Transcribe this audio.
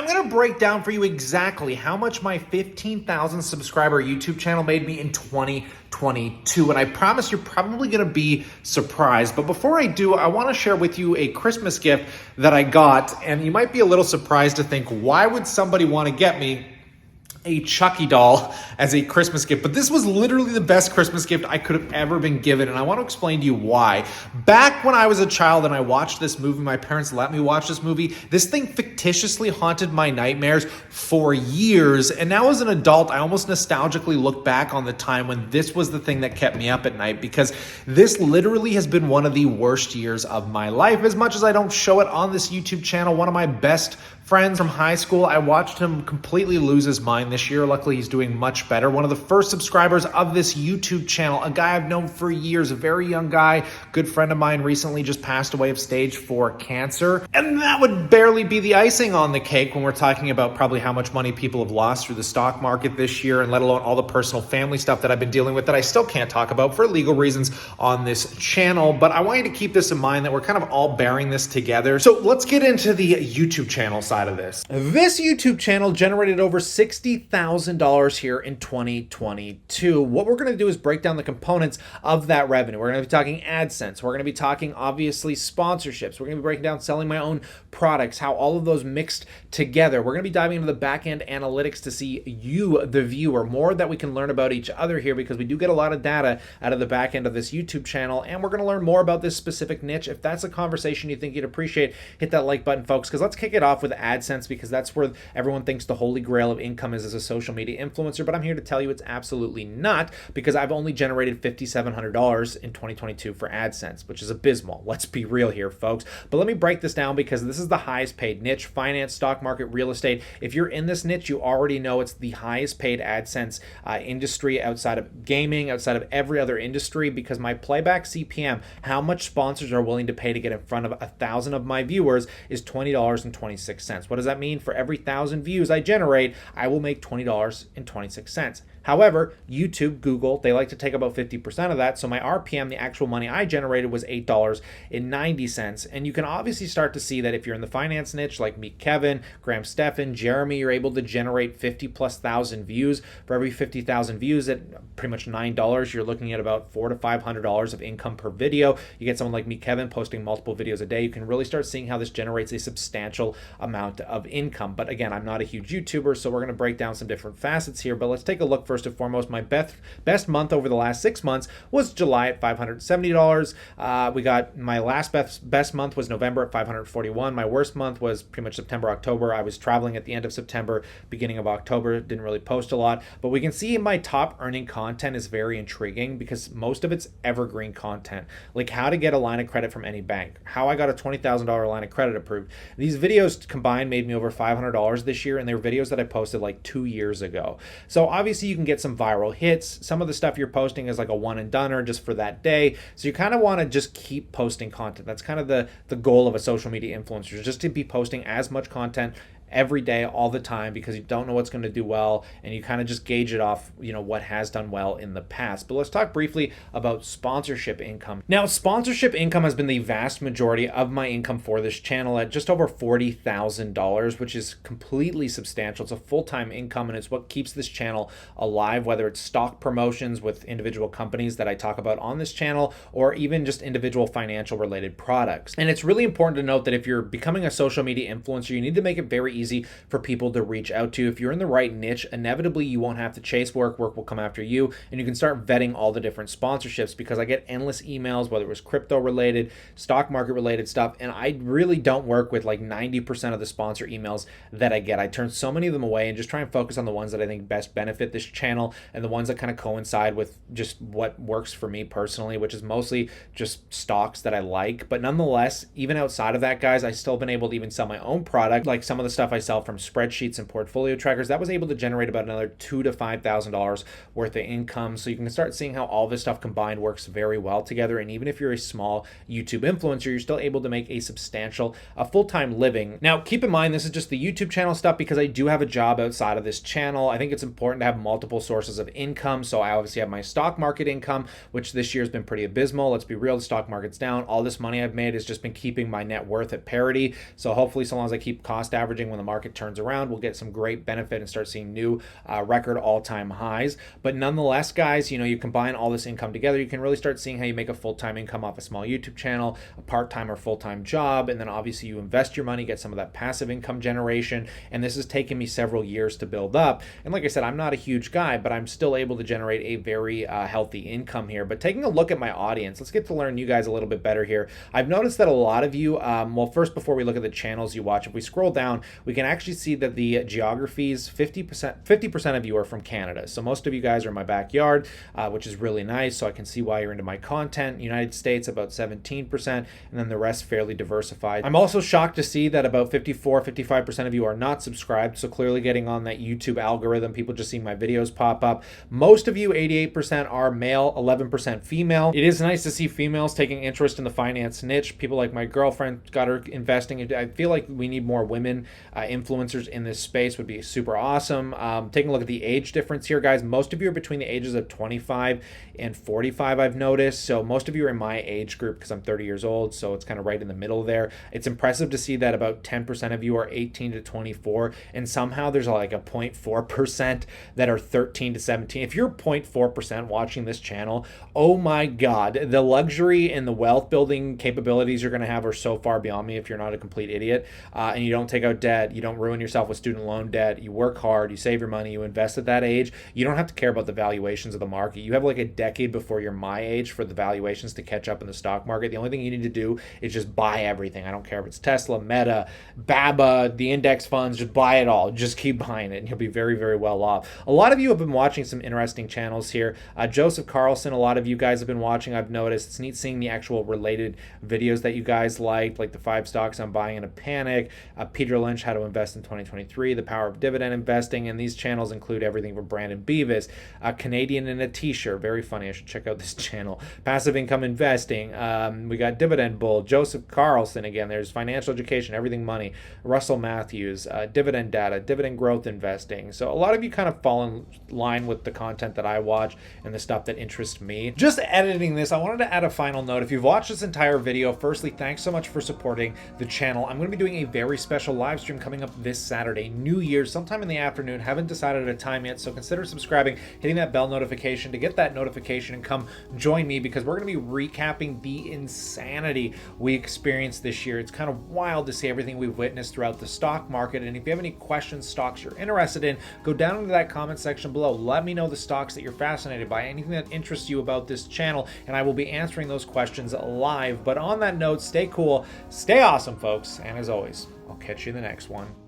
going to break down for you exactly how much my 15,000 subscriber YouTube channel made me in 2022. And I promise you're probably going to be surprised. But before I do, I want to share with you a Christmas gift that I got. And you might be a little surprised to think, why would somebody want to get me a Chucky doll as a Christmas gift? But this was literally the best Christmas gift I could have ever been given, and I want to explain to you why. Back when I was a child and I watched this movie, my parents let me watch this movie, this thing fictitiously haunted my nightmares for years, and now as an adult, I almost nostalgically look back on the time when this was the thing that kept me up at night, because this literally has been one of the worst years of my life. As much as I don't show it on this YouTube channel, one of my best friends from high school, I watched him completely lose his mind this year. Luckily, he's doing much better. One of the first subscribers of this YouTube channel, a guy I've known for years, a very young guy, good friend of mine, recently just passed away of stage 4 cancer. And that would barely be the icing on the cake when we're talking about probably how much money people have lost through the stock market this year, and let alone all the personal family stuff that I've been dealing with that I still can't talk about for legal reasons on this channel. But I want you to keep this in mind that we're kind of all bearing this together. So let's get into the YouTube channel side of this. This YouTube channel generated over $60,000 here in 2022. What we're going to do is break down the components of that revenue. We're going to be talking AdSense. We're going to be talking, obviously, sponsorships. We're going to be breaking down selling my own products, how all of those mixed together. We're going to be diving into the back-end analytics to see you, the viewer, more that we can learn about each other here, because we do get a lot of data out of the back end of this YouTube channel, and we're going to learn more about this specific niche. If that's a conversation you think you'd appreciate, hit that like button, folks, because let's kick it off with AdSense, because that's where everyone thinks the holy grail of income is as a social media influencer. But I'm here to tell you it's absolutely not, because I've only generated $5,700 in 2022 for AdSense, which is abysmal. Let's be real here, folks. But let me break this down, because this is the highest paid niche: finance, stock market, real estate. If you're in this niche, you already know it's the highest paid AdSense industry outside of gaming, outside of every other industry, because my playback CPM, how much sponsors are willing to pay to get in front of 1,000 of my viewers, is $20.26. What does that mean? For every 1,000 views I generate, I will make $20.26. However, YouTube, Google, they like to take about 50% of that. So my RPM, the actual money I generated, was $8.90. And you can obviously start to see that if you're in the finance niche, like Meet Kevin, Graham Stephan, Jeremy, you're able to generate 50,000+ views. For every 50,000 views at pretty much $9, you're looking at about $400 to $500 of income per video. You get someone like Meet Kevin posting multiple videos a day. You can really start seeing how this generates a substantial amount of income. But again, I'm not a huge YouTuber, so we're going to break down some different facets here. But let's take a look first and foremost. My best month over the last 6 months was July at $570. We got my last best month was November at $541. My worst month was pretty much September, October. I was traveling at the end of September, beginning of October, didn't really post a lot. But we can see my top earning content is very intriguing, because most of it's evergreen content, like how to get a line of credit from any bank, how I got a $20,000 line of credit approved. These videos combined made me over $500 this year, and they were videos that I posted like 2 years ago. So obviously you can get some viral hits. Some of the stuff you're posting is like a one and done or just for that day. So you kind of want to just keep posting content. That's kind of the goal of a social media influencer, just to be posting as much content every day, all the time, because you don't know what's going to do well, and you kind of just gauge it off, what has done well in the past. But let's talk briefly about sponsorship income. Now, sponsorship income has been the vast majority of my income for this channel at just over $40,000, which is completely substantial. It's a full-time income, and it's what keeps this channel alive, whether it's stock promotions with individual companies that I talk about on this channel, or even just individual financial related products. And it's really important to note that if you're becoming a social media influencer, you need to make it very easy for people to reach out to. If you're in the right niche, inevitably you won't have to chase work will come after you, and you can start vetting all the different sponsorships, because I get endless emails, whether it was crypto related, stock market related stuff, and I really don't work with like 90% of the sponsor emails that I get. I turn so many of them away and just try and focus on the ones that I think best benefit this channel, and the ones that kind of coincide with just what works for me personally, which is mostly just stocks that I like. But nonetheless, even outside of that, guys, I still been able to even sell my own product, like some of the stuff I sell from spreadsheets and portfolio trackers. That was able to generate about another $2,000 to $5,000 worth of income. So you can start seeing how all this stuff combined works very well together. And even if you're a small YouTube influencer, you're still able to make a substantial, full-time living. Now, keep in mind, this is just the YouTube channel stuff, because I do have a job outside of this channel. I think it's important to have multiple sources of income. So I obviously have my stock market income, which this year has been pretty abysmal. Let's be real, the stock market's down. All this money I've made has just been keeping my net worth at parity. So hopefully, so long as I keep cost averaging when the market turns around, we'll get some great benefit and start seeing new record all-time highs. But nonetheless, guys, you combine all this income together, you can really start seeing how you make a full-time income off a small YouTube channel, a part-time or full-time job, and then obviously you invest your money, get some of that passive income generation. And this has taken me several years to build up. And like I said, I'm not a huge guy, but I'm still able to generate a very healthy income here. But taking a look at my audience, let's get to learn you guys a little bit better here. I've noticed that a lot of you, well, first, before we look at the channels you watch, if we scroll down, we can actually see that the geographies, 50% of you are from Canada. So most of you guys are in my backyard, which is really nice. So I can see why you're into my content. United States, about 17%, and then the rest fairly diversified. I'm also shocked to see that about 55% of you are not subscribed. So clearly getting on that YouTube algorithm, people just seeing my videos pop up. Most of you, 88%, are male, 11% female. It is nice to see females taking interest in the finance niche. People like my girlfriend got her investing. I feel like we need more women influencers in this space. Would be super awesome. Taking a look at the age difference here, guys. Most of you are between the ages of 25 and 45, I've noticed. So most of you are in my age group because I'm 30 years old. So it's kind of right in the middle there. It's impressive to see that about 10% of you are 18 to 24. And somehow there's like a 0.4% that are 13 to 17. If you're 0.4% watching this channel, oh my God, the luxury and the wealth building capabilities you're going to have are so far beyond me if you're not a complete idiot. And you don't take out debt. You don't ruin yourself with student loan debt. You work hard. You save your money. You invest at that age. You don't have to care about the valuations of the market. You have like a decade before you're my age for the valuations to catch up in the stock market. The only thing you need to do is just buy everything. I don't care if it's Tesla, Meta, BABA, the index funds, just buy it all. Just keep buying it and you'll be very, very well off. A lot of you have been watching some interesting channels here. Joseph Carlson, a lot of you guys have been watching, I've noticed. It's neat seeing the actual related videos that you guys liked, like the 5 stocks I'm buying in a panic, Peter Lynch, how to invest in 2023, the power of dividend investing, and these channels include everything from Brandon Beavis, Canadian in a t-shirt, very funny, I should check out this channel, passive income investing, we got Dividend Bull, Joseph Carlson, again, there's financial education, everything money, Russell Matthews, dividend data, dividend growth investing. So a lot of you kind of fall in line with the content that I watch and the stuff that interests me. Just editing this, I wanted to add a final note. If you've watched this entire video, firstly, thanks so much for supporting the channel. I'm going to be doing a very special live stream coming up this Saturday, New Year's, sometime in the afternoon. Haven't decided a time yet, so consider subscribing, hitting that bell notification to get that notification and come join me because we're going to be recapping the insanity we experienced this year. It's kind of wild to see everything we've witnessed throughout the stock market. And if you have any questions, stocks you're interested in, go down into that comment section below. Let me know the stocks that you're fascinated by, anything that interests you about this channel, and I will be answering those questions live. But on that note, stay cool, stay awesome, folks, and as always, I'll catch you in the next one.